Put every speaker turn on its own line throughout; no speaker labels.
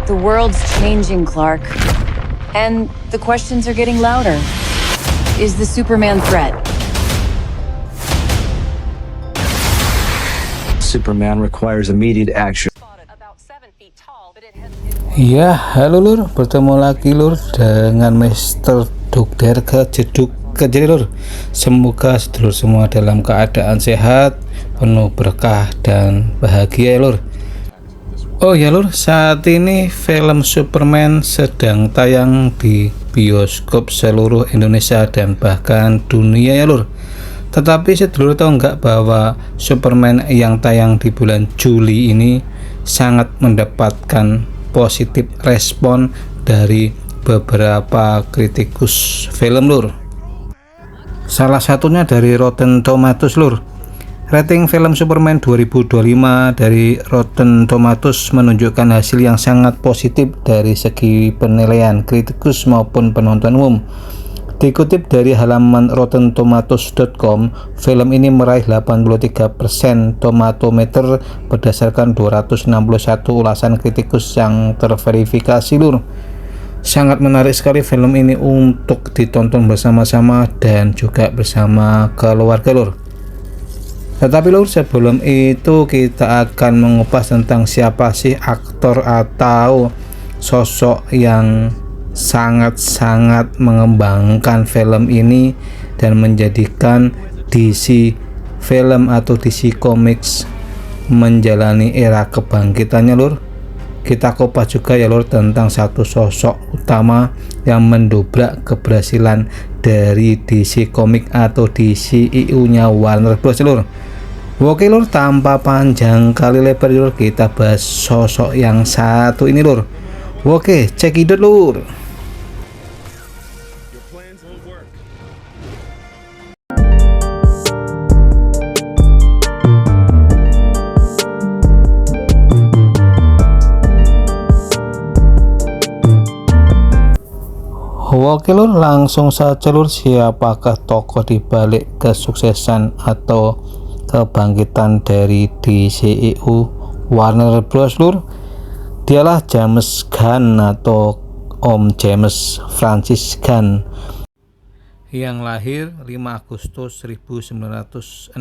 The world's changing, Clark. And the questions are getting louder. Is the Superman threat?
Superman requires immediate action.
Ya, halo lur, bertemu lagi lur dengan Mr. Dokter Kejeduk Kejeli lur. Semoga sedulur semua dalam keadaan sehat, penuh berkah dan bahagia ya lur. Oh ya lur, saat ini film Superman sedang tayang di bioskop seluruh Indonesia dan bahkan dunia ya lur. Tetapi sedulur tahu nggak bahwa Superman yang tayang di bulan Juli ini sangat mendapatkan positif respon dari beberapa kritikus film lur. Salah satunya dari Rotten Tomatoes lur. Rating film Superman 2025 dari Rotten Tomatoes menunjukkan hasil yang sangat positif dari segi penilaian kritikus maupun penonton umum. Dikutip dari halaman rottentomatoes.com, film ini meraih 83% tomatometer berdasarkan 261 ulasan kritikus yang terverifikasi lur. Sangat menarik sekali film ini untuk ditonton bersama-sama dan juga bersama keluarga lur. Tetapi lur, sebelum itu kita akan mengupas tentang siapa sih aktor atau sosok yang sangat-sangat mengembangkan film ini dan menjadikan DC film atau DC Comics menjalani era kebangkitannya lur. Kita kupas juga ya lur tentang satu sosok utama yang mendobrak keberhasilan dari DC Comics atau DCEU nya Warner Bros lur. Oke lur, tanpa panjang kali lebar lur, kita bahas sosok yang satu ini lur. Oke, cekidot lur. Oke lur, langsung saja lur, siapakah tokoh dibalik kesuksesan atau kebangkitan dari DCEU Warner Bros lur? Dialah James Gunn atau Om James Francis Gunn yang lahir 5 Agustus 1966.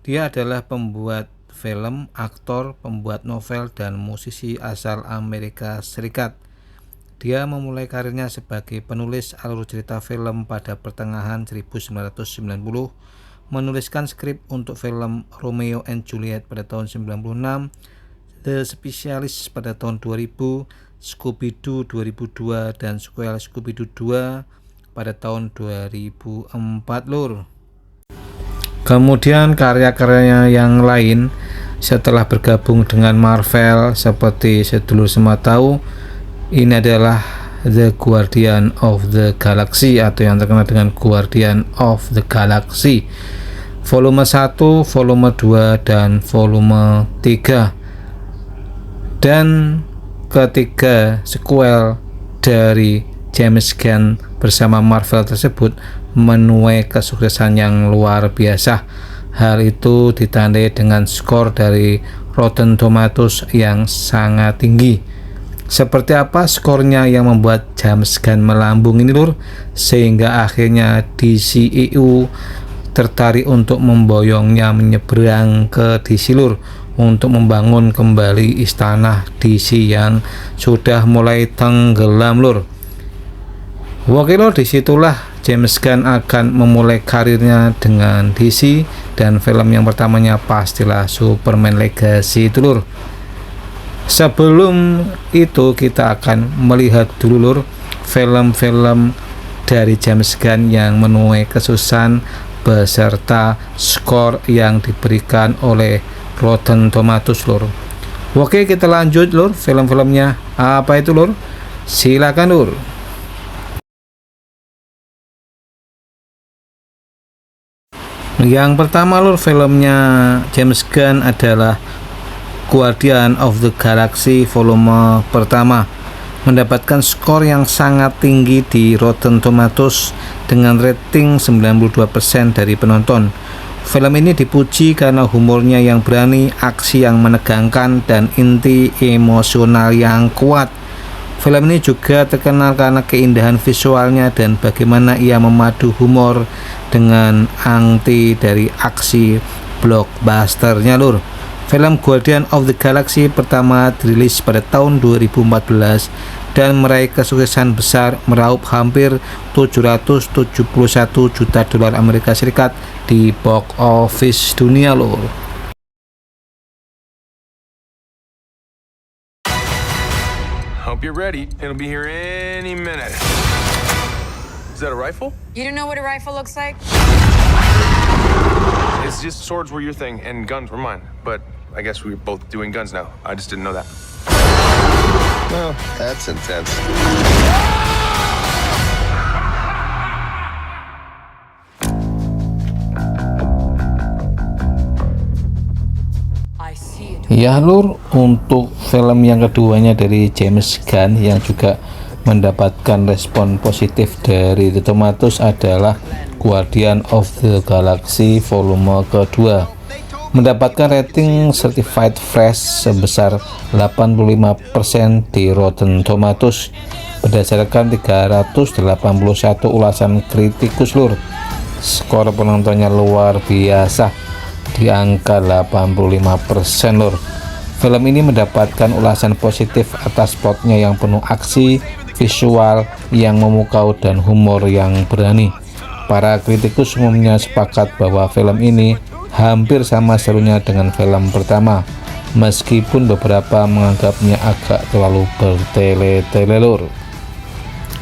Dia adalah pembuat film, aktor, pembuat novel, dan musisi asal Amerika Serikat. Dia memulai karirnya sebagai penulis alur cerita film pada pertengahan 1990, menuliskan skrip untuk film Romeo and Juliet pada tahun 96, The Specialist pada tahun 2000, Scooby-Doo 2002, dan sequel Scooby-Doo 2 pada tahun 2004 lur. Kemudian karya-karyanya yang lain setelah bergabung dengan Marvel seperti sedulur semua tahu, ini adalah The Guardian of the Galaxy atau yang terkenal dengan Guardian of the Galaxy volume 1, volume 2, dan volume 3. Dan ketiga sequel dari James Gunn bersama Marvel tersebut menuai kesuksesan yang luar biasa. Hal itu ditandai dengan skor dari Rotten Tomatoes yang sangat tinggi. Seperti apa skornya yang membuat James Gunn melambung ini lur, sehingga akhirnya DCEU tertarik untuk memboyongnya menyeberang ke DC lur, untuk membangun kembali istana DC yang sudah mulai tenggelam lur. Oke lur, disitulah James Gunn akan memulai karirnya dengan DC, dan film yang pertamanya pastilah Superman Legacy itu lur. Sebelum itu kita akan melihat dulu lur film-film dari James Gunn yang menuai kesuksesan beserta skor yang diberikan oleh Rotten Tomatoes lur. Oke, kita lanjut lur, film-filmnya apa itu lur? Silakan lur. Yang pertama lur, filmnya James Gunn adalah Guardian of the Galaxy volume pertama, mendapatkan skor yang sangat tinggi di Rotten Tomatoes dengan rating 92% dari penonton. Film ini dipuji karena humornya yang berani, aksi yang menegangkan, dan inti emosional yang kuat. Film ini juga terkenal karena keindahan visualnya dan bagaimana ia memadu humor dengan arti dari aksi blockbusternya lur. Film Guardian of the Galaxy pertama dirilis pada tahun 2014 dan meraih kesuksesan besar, meraup hampir 771 juta dolar Amerika Serikat di box office dunia lur.
Hope you're ready. It'll be here any minute. Is that a rifle?
You don't know what a rifle looks like?
It's just swords were your thing and guns were mine. But I guess we're both doing guns now. I just didn't know that.
Well, that's intense.
Ya lur, untuk film yang keduanya dari James Gunn yang juga mendapatkan respon positif dari The Tomatoes adalah Guardian of the Galaxy volume kedua, mendapatkan rating certified fresh sebesar 85% di Rotten Tomatoes berdasarkan 381 ulasan kritikus lur. Skor penontonnya luar biasa di angka 85% lur. Film ini mendapatkan ulasan positif atas plotnya yang penuh aksi, visual yang memukau, dan humor yang berani. Para kritikus umumnya sepakat bahwa film ini hampir sama serunya dengan film pertama, meskipun beberapa menganggapnya agak terlalu bertele-tele lur.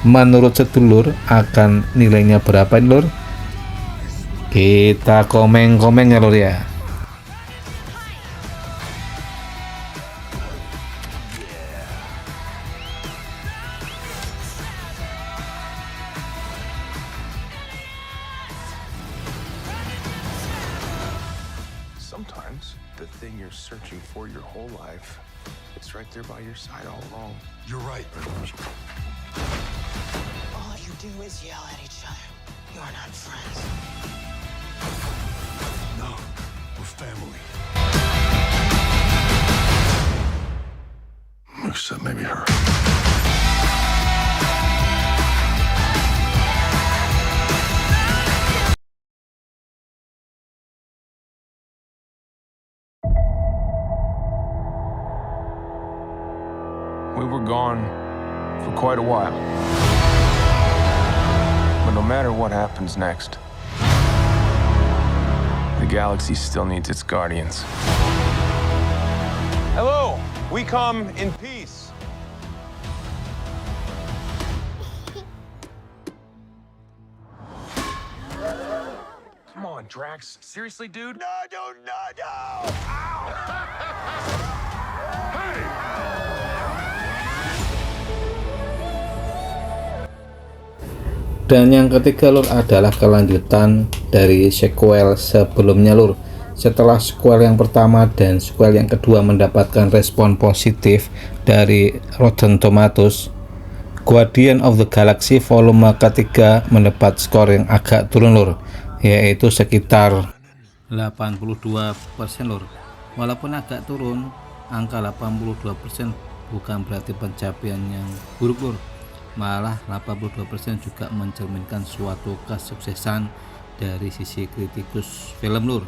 Menurut sedulur, akan nilainya berapa lur? Kita komen-komen ya lur ya.
Sometimes the thing you're searching for your whole life, it's right there by your side all along.
You're right.
All you do is yell at each other. You're not friends.
No, we're family. Except maybe her.
We were gone for quite a while. But no matter what happens next, the galaxy still needs its guardians. Hello, we come in peace. Come on, Drax. Seriously, dude?
No! Ow! Hey!
Dan yang ketiga lur adalah kelanjutan dari sequel sebelumnya lur. Setelah sequel yang pertama dan sequel yang kedua mendapatkan respon positif dari Rotten Tomatoes, Guardian of the Galaxy volume ketiga mendapat skor yang agak turun lur, yaitu sekitar 82% lur. Walaupun agak turun, angka 82% bukan berarti pencapaian yang buruk lur. Malah 82% juga mencerminkan suatu kesuksesan dari sisi kritikus film lur.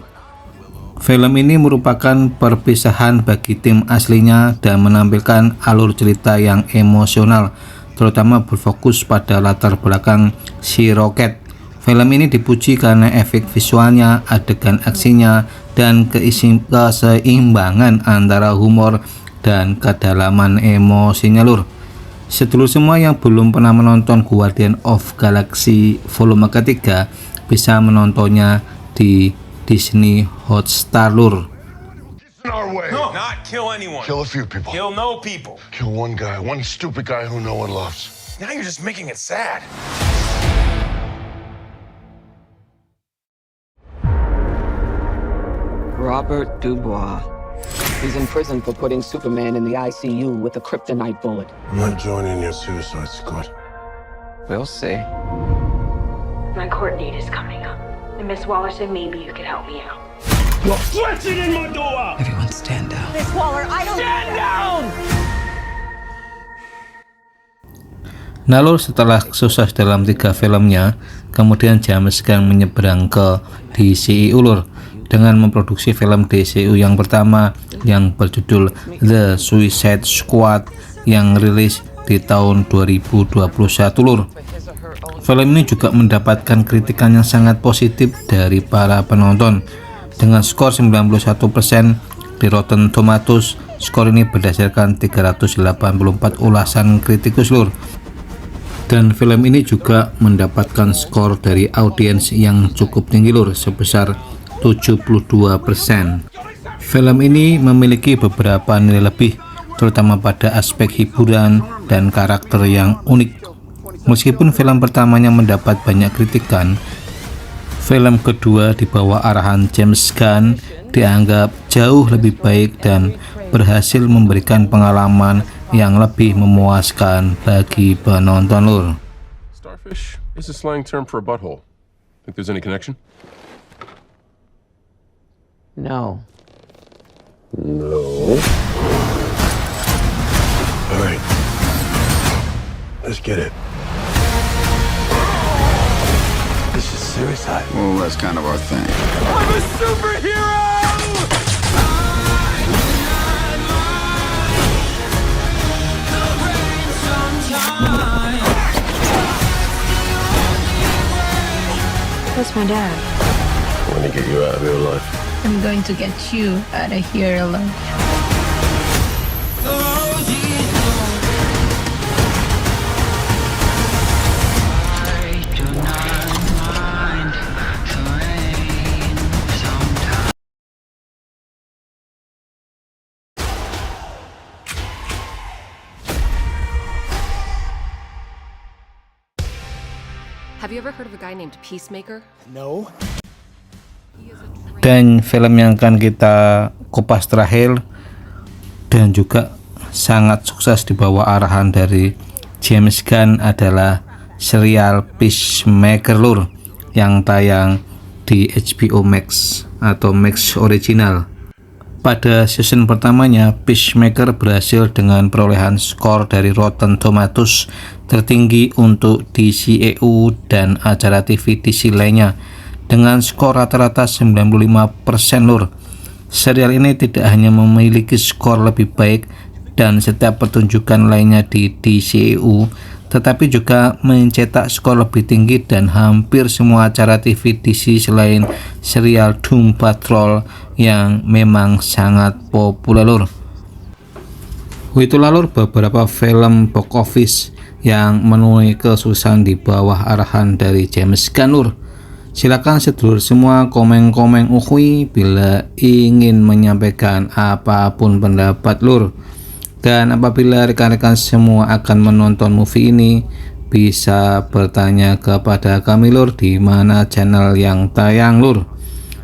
Film ini merupakan perpisahan bagi tim aslinya dan menampilkan alur cerita yang emosional, terutama berfokus pada latar belakang si Rocket. Film ini dipuji karena efek visualnya, adegan aksinya, dan keseimbangan antara humor dan kedalaman emosinya lur. Sedulur semua yang belum pernah menonton Guardian of Galaxy volume ketiga bisa menontonnya di Disney Hotstar lur.
In our way.
No, not kill anyone.
Kill a few people.
Kill no people.
Kill one guy, one stupid guy who no one loves.
Now you're just making it sad.
Robert Dubois. He's in prison for putting Superman in the ICU with a kryptonite bullet.
I'm not joining your suicide squad.
We'll see.
My court date is coming up. Miss Waller said maybe you could help me out.
Everyone stand down.
Miss Waller, I don't stand down!
Nah lur, setelah sukses dalam 3 filmnya, kemudian James Gunn menyeberang ke DCEU lur, dengan memproduksi film DCEU yang pertama yang berjudul The Suicide Squad yang rilis di tahun 2021 lur. Film ini juga mendapatkan kritikan yang sangat positif dari para penonton dengan skor 91% di Rotten Tomatoes. Skor ini berdasarkan 384 ulasan kritikus lur. Dan film ini juga mendapatkan skor dari audiens yang cukup tinggi lur, sebesar 72%. Film ini memiliki beberapa nilai lebih, terutama pada aspek hiburan dan karakter yang unik. Meskipun film pertamanya mendapat banyak kritikan, film kedua di bawah arahan James Gunn dianggap jauh lebih baik dan berhasil memberikan pengalaman yang lebih memuaskan bagi penonton lur.
Starfish is a slang term for a butthole. Think there's any connection?
No.
No. All right. Let's get it. This is suicide.
Well, that's kind of our thing.
I'm a superhero!
Where's my dad?
I want to get you out of here alive.
I'm going to get you out of here alone.
Have you ever heard of a guy named Peacemaker?
Dan film yang akan kita kupas terakhir dan juga sangat sukses di bawah arahan dari James Gunn adalah serial Peacemaker lur, yang tayang di HBO Max atau Max Original. Pada season pertamanya, Peacemaker berhasil dengan perolehan skor dari Rotten Tomatoes tertinggi untuk DCEU dan acara TV DC lainnya dengan skor rata-rata 95% lur. Serial ini tidak hanya memiliki skor lebih baik dan setiap pertunjukan lainnya di DCEU, tetapi juga mencetak skor lebih tinggi dan hampir semua acara TV DC selain serial Doom Patrol yang memang sangat populer lur. Itulah lur beberapa film box office yang menuai kesuksesan di bawah arahan dari James Gunn lur. Silakan sedulur semua komen-komen ukhui bila ingin menyampaikan apapun pendapat lur. Dan apabila rekan-rekan semua akan menonton movie ini, bisa bertanya kepada kami lur di mana channel yang tayang lur.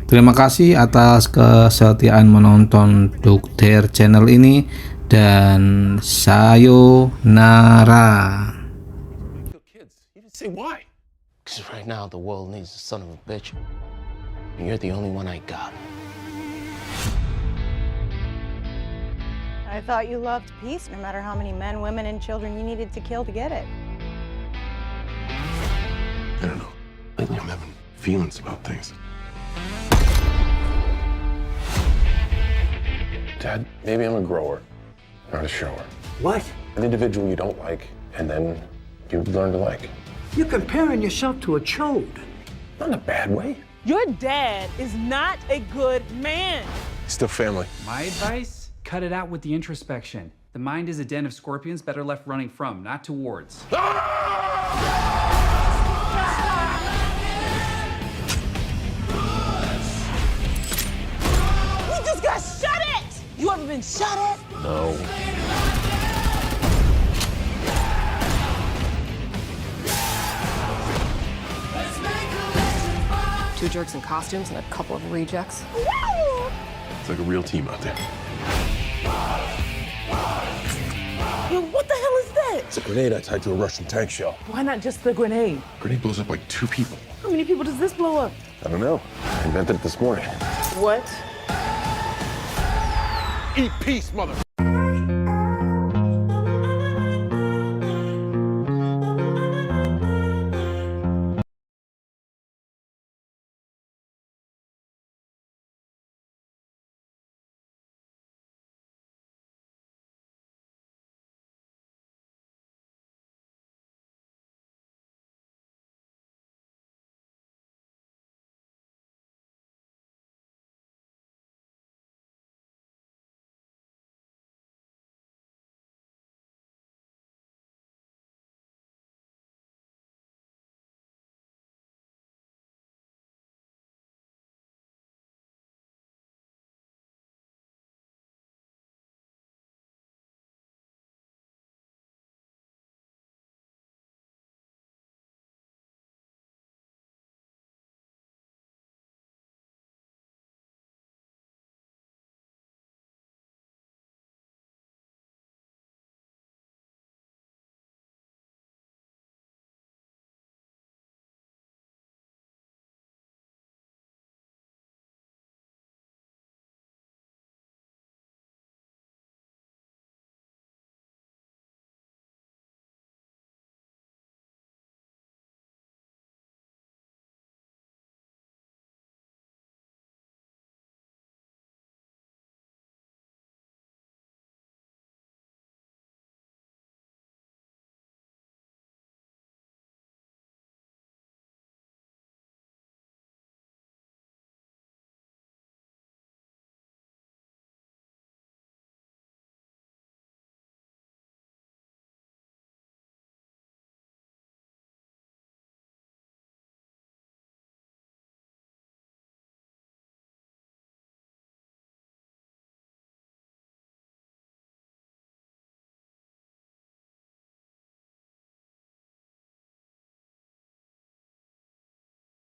Terima kasih atas kesetiaan menonton Dokter channel ini dan sayonara.
Kids, you didn't say why.
Because right now the world needs a son of a bitch. And you're the only one I got.
I thought you loved peace, no matter how many men, women, and children you needed to kill to get it.
I don't know. Lately I'm having feelings about things.
Dad, maybe I'm a grower, not a shower.
What?
An individual you don't like, and then you learn to like.
You're comparing yourself to a chode.
Not in a bad way.
Your dad is not a good man.
Still family.
My advice? Cut it out with the introspection. The mind is a den of scorpions better left running from, not towards.
You just got shot at! You ever been shot at?
No.
Two jerks in costumes and a couple of rejects.
It's like a real team out there.
Yo, what the hell is that?
It's a grenade I tied to a Russian tank shell.
Why not just the grenade?
Grenade blows up like 2 people.
How many people does this blow up?
I don't know. I invented it this morning.
What?
Eat peace, mother.